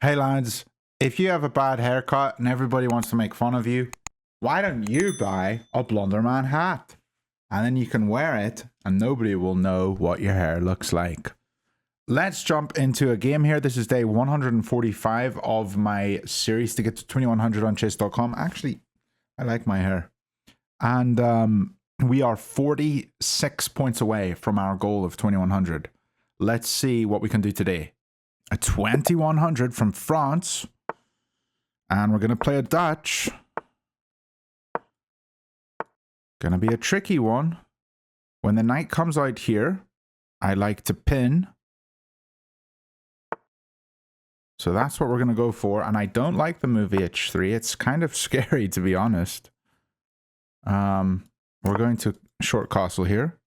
Hey lads, if you have a bad haircut and everybody wants to make fun of you, why don't you buy a Blunderman hat? And then you can wear it and nobody will know what your hair looks like. Let's jump into a game here. This is day 145 of my series to get to 2100 on chess.com. Actually, I like my hair. And we are 46 points away from our goal of 2100. Let's see what we can do today. A 2100 from France. And we're going to play a Dutch. Gonna be a tricky one. When the knight comes out here, I like to pin. So that's what we're going to go for. And I don't like the move h3. It's kind of scary, to be honest. We're going to short castle here.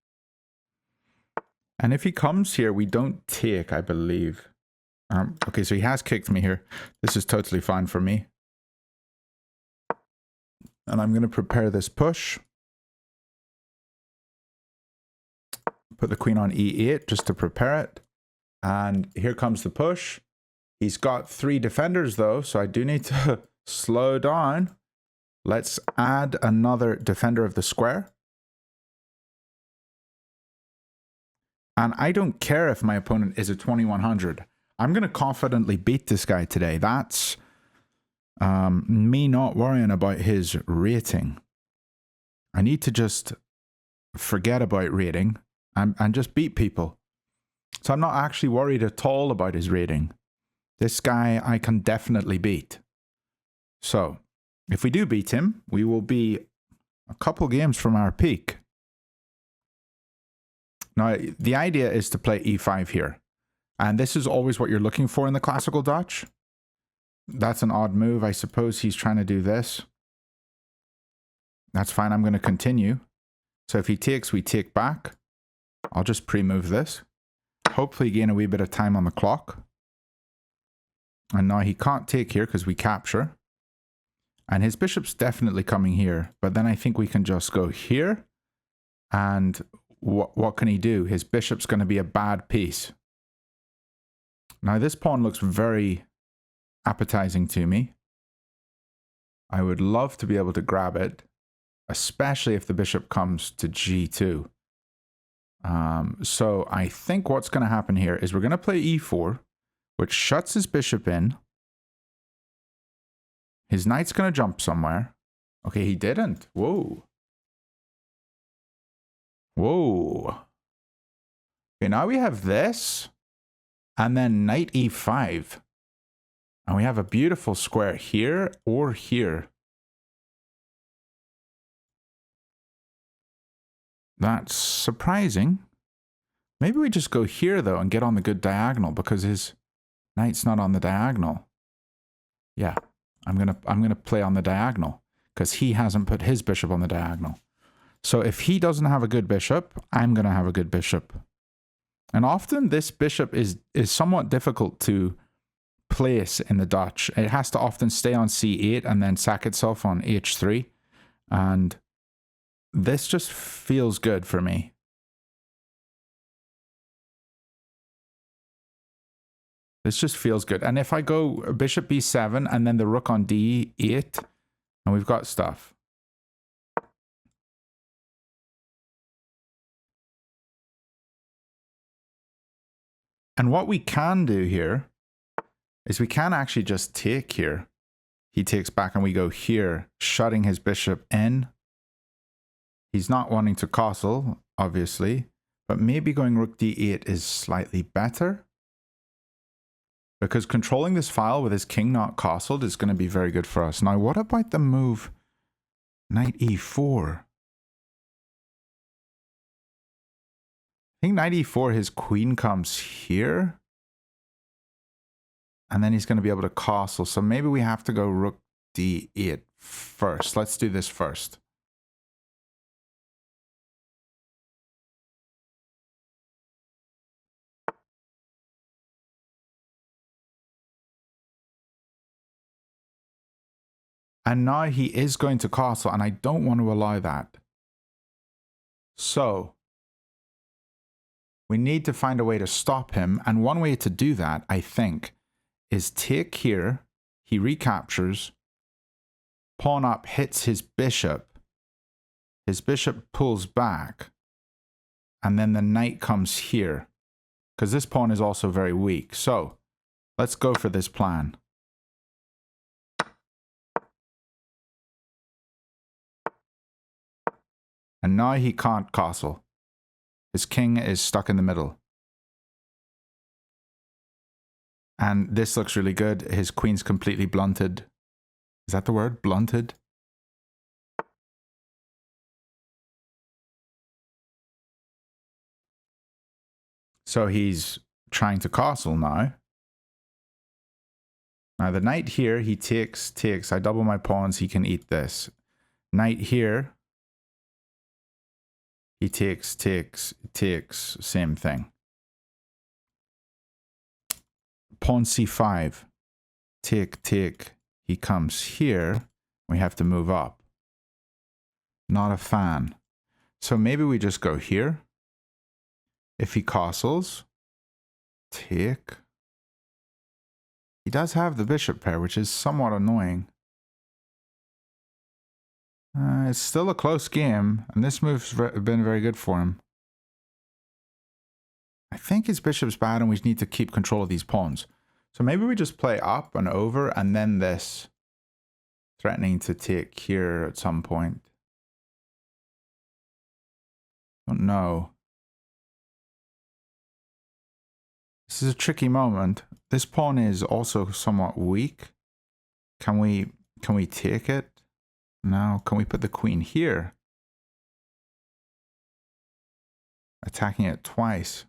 And if he comes here, we don't take, I believe. Okay, so he has kicked me here. This is totally fine for me. And I'm going to prepare this push. Put the queen on e8 just to prepare it. And here comes the push. He's got 3 defenders though, so I do need to slow down. Let's add another defender of the square. And I don't care if my opponent is a 2100. I'm going to confidently beat this guy today. That's me not worrying about his rating. I need to just forget about rating and just beat people. So I'm not actually worried at all about his rating. This guy I can definitely beat. So if we do beat him, we will be a couple games from our peak. Now, the idea is to play e5 here. And this is always what you're looking for in the classical Dutch. That's an odd move. I suppose he's trying to do this. That's fine. I'm going to continue. So if he takes, we take back. I'll just pre-move this. Hopefully gain a wee bit of time on the clock. And now he can't take here because we capture. And his bishop's definitely coming here. But then I think we can just go here. And what can he do? His bishop's going to be a bad piece. Now this pawn looks very appetizing to me. I would love to be able to grab it, especially if the bishop comes to g2. So I think what's going to happen here is we're going to play e4, which shuts his bishop in. His knight's going to jump somewhere. Okay, he didn't. Whoa. Whoa. Okay, now we have this. And then knight e5. And we have a beautiful square here or here. That's surprising. Maybe we just go here though and get on the good diagonal because his knight's not on the diagonal. Yeah, I'm gonna play on the diagonal because he hasn't put his bishop on the diagonal. So if he doesn't have a good bishop, I'm gonna have a good bishop. And often this bishop is somewhat difficult to place in the Dutch. It has to often stay on c8 and then sack itself on h3. And this just feels good for me. This just feels good. And if I go bishop b7 and then the rook on d8, and we've got stuff. And what we can do here is we can actually just take here. He takes back and we go here, shutting his bishop in. He's not wanting to castle, obviously, but maybe going rook d8 is slightly better. Because controlling this file with his king not castled is going to be very good for us. Now, what about the move knight e4? I think knight e4, his queen comes here. And then he's going to be able to castle. So maybe we have to go rook d8 first. Let's do this first. And now he is going to castle, and I don't want to allow that. So we need to find a way to stop him. And one way to do that, I think, is take here. He recaptures. Pawn up hits his bishop. His bishop pulls back. And then the knight comes here. Because this pawn is also very weak. So, let's go for this plan. And now he can't castle. His king is stuck in the middle. And this looks really good. His queen's completely blunted. Is that the word? Blunted? So he's trying to castle now. Now the knight here, he takes. I double my pawns, he can eat this. Knight here. He takes, same thing. Pawn c5. Take. He comes here. We have to move up. Not a fan. So maybe we just go here. If he castles. Take. He does have the bishop pair, which is somewhat annoying. It's still a close game, and this move's been very good for him. I think his bishop's bad, and we need to keep control of these pawns. So maybe we just play up and over, and then this. Threatening to take here at some point. Don't know. This is a tricky moment. This pawn is also somewhat weak. Can we take it? No. Can we put the queen here? Attacking it twice.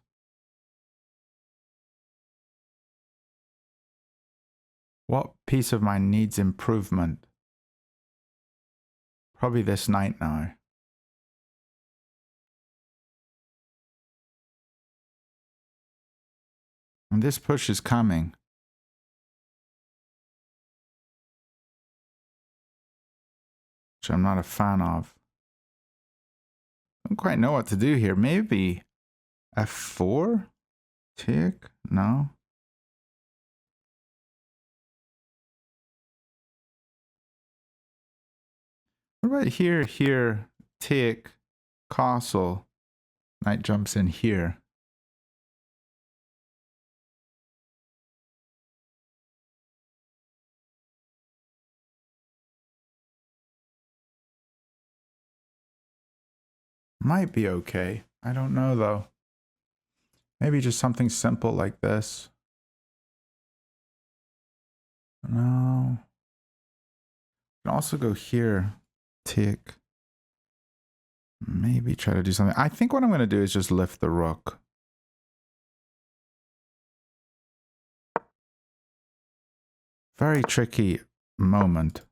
What piece of mine needs improvement? Probably this knight now. And this push is coming. Which I'm not a fan of. I don't quite know what to do here. Maybe f4? Take? No. What about here, take, castle. Knight jumps in here. Might be okay. I don't know though. Maybe just something simple like this. No. Can also go here. Take. Maybe try to do something. I think what I'm going to do is just lift the rook. Very tricky moment.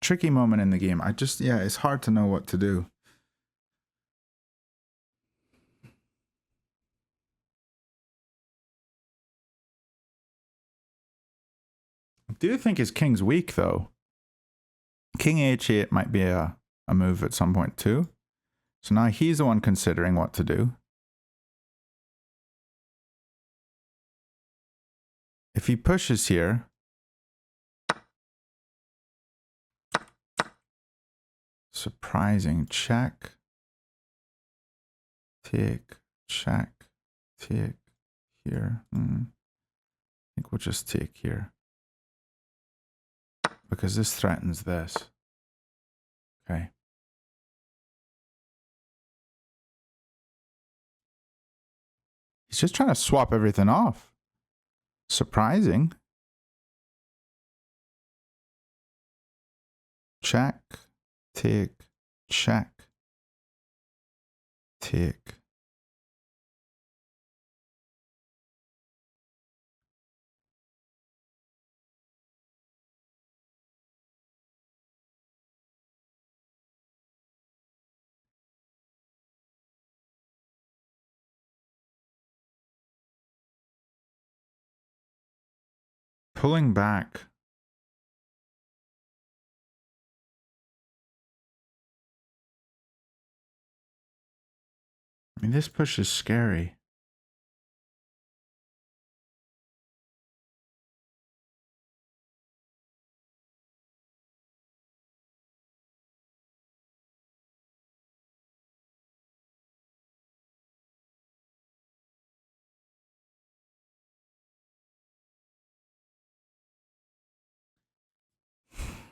Tricky moment in the game. Yeah, it's hard to know what to do. I do think his king's weak though. King h8 might be a move at some point too. So now he's the one considering what to do. If he pushes here, surprising, check, take, check, take here. I think we'll just take here. Because this threatens this. Okay. He's just trying to swap everything off. Surprising. Check, take, check, take. Pulling back. mean, this push is scary.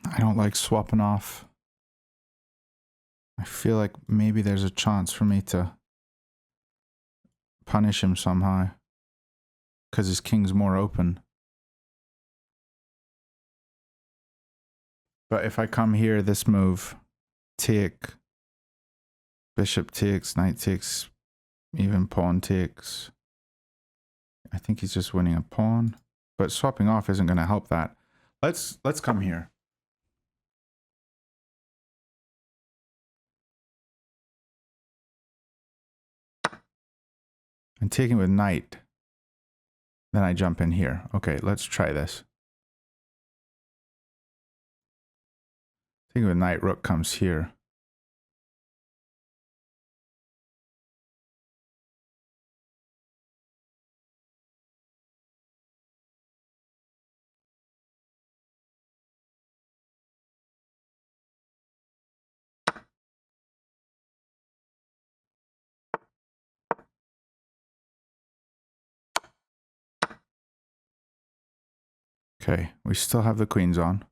I don't like swapping off. I feel like maybe there's a chance for me to punish him somehow. Because his king's more open. But if I come here, this move, take, bishop takes, knight takes, even pawn takes. I think he's just winning a pawn. But swapping off isn't going to help that. Let's come here. And taking with knight. Then I jump in here. Okay, let's try this. Taking with knight, rook comes here. Okay, we still have the queens on.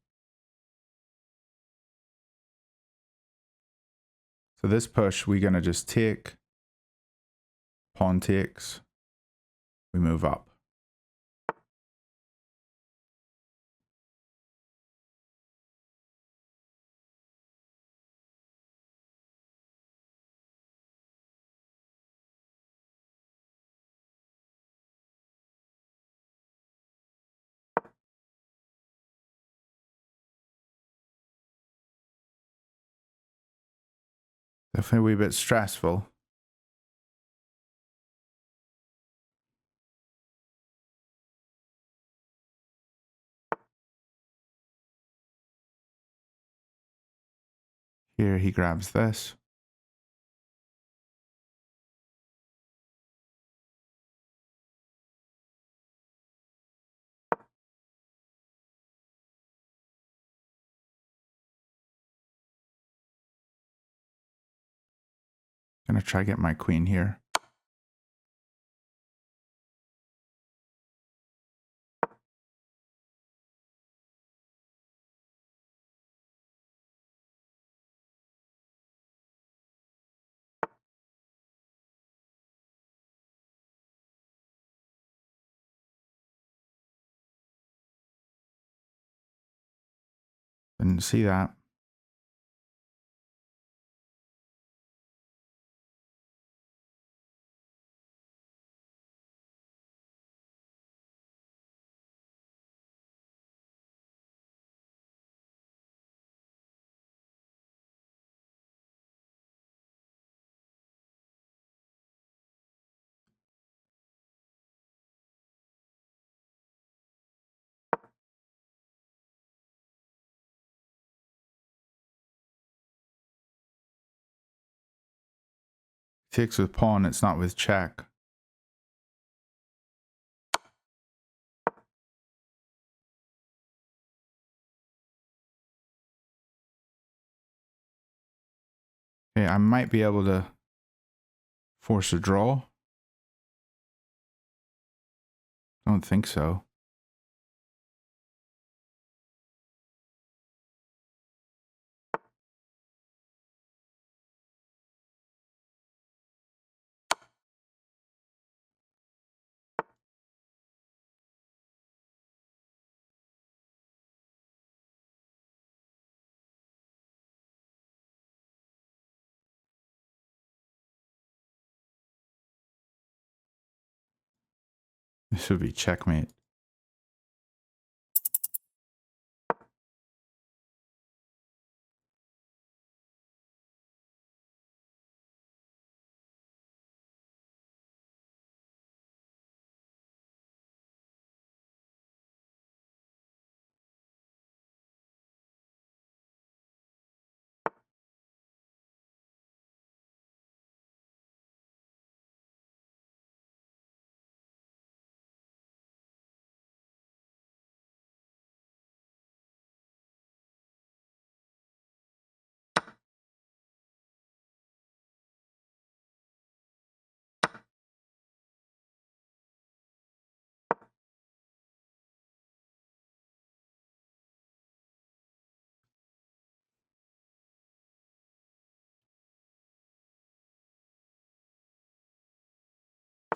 So this push, we're going to just take, pawn takes, we move up. Definitely a wee bit stressful. Here he grabs this. Gonna try to get my queen here. Didn't see that. Takes with pawn, it's not with check. Okay, I might be able to force a draw. Don't think so. This would be checkmate.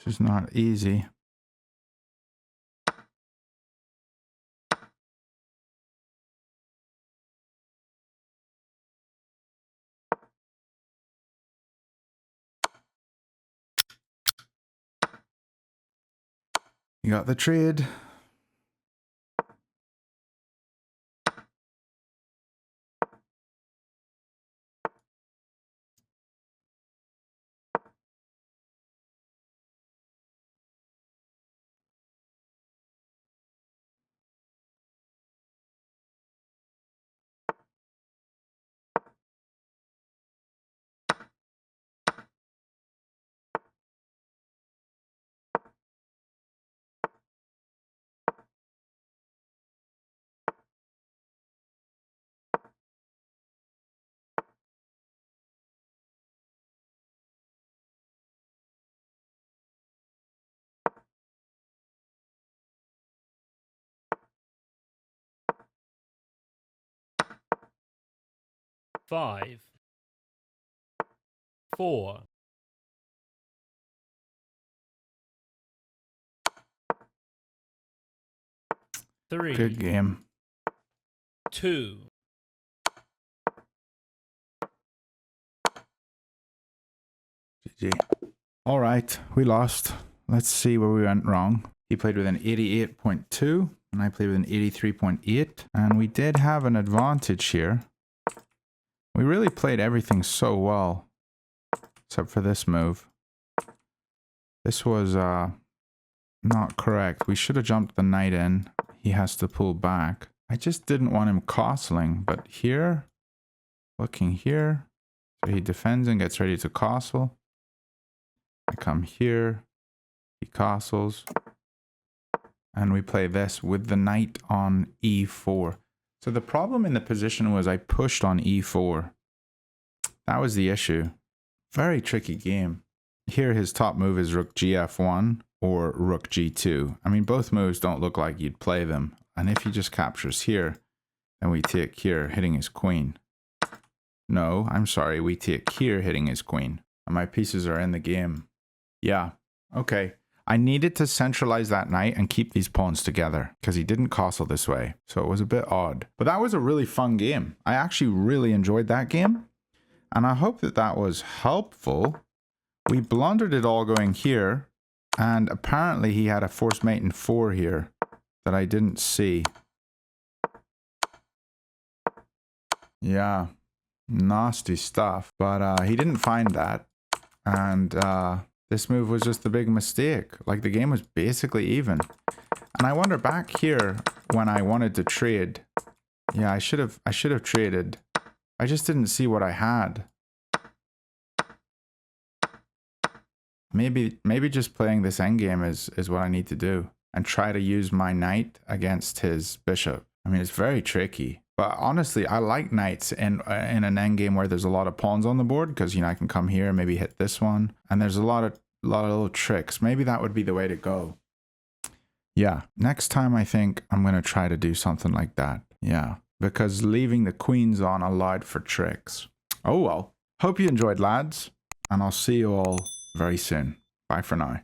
which is not easy. You got the trade. Five, 4, 3, Good game. 2. GG. All right, we lost. Let's see where we went wrong. He played with an 88.2 and I played with an 83.8. And we did have an advantage here. We really played everything so well, except for this move. This was not correct. We should have jumped the knight in. He has to pull back. I just didn't want him castling, but here, looking here, so he defends and gets ready to castle. I come here, he castles, and we play this with the knight on e4. So the problem in the position was I pushed on e4. That was the issue. Very tricky game. Here his top move is rook gf1 or rook g2. I mean, both moves don't look like you'd play them. And if he just captures here, then we take here, hitting his queen. No, I'm sorry, we take here, hitting his queen. And my pieces are in the game. Yeah, okay. I needed to centralize that knight and keep these pawns together because he didn't castle this way. So it was a bit odd. But that was a really fun game. I actually really enjoyed that game. And I hope that that was helpful. We blundered it all going here. And apparently he had a forced mate in 4 here that I didn't see. Yeah, nasty stuff. But he didn't find that. And this move was just a big mistake. Like, the game was basically even. And I wonder back here when I wanted to trade. Yeah, I should have traded. I just didn't see what I had. Maybe just playing this endgame is what I need to do. And try to use my knight against his bishop. I mean, it's very tricky. But honestly, I like knights in an endgame where there's a lot of pawns on the board. Because, you know, I can come here and maybe hit this one. And there's a lot of little tricks. Maybe that would be the way to go. Yeah, next time I think I'm going to try to do something like that. Yeah, because leaving the queens on allowed for tricks. Oh well. Hope you enjoyed, lads. And I'll see you all very soon. Bye for now.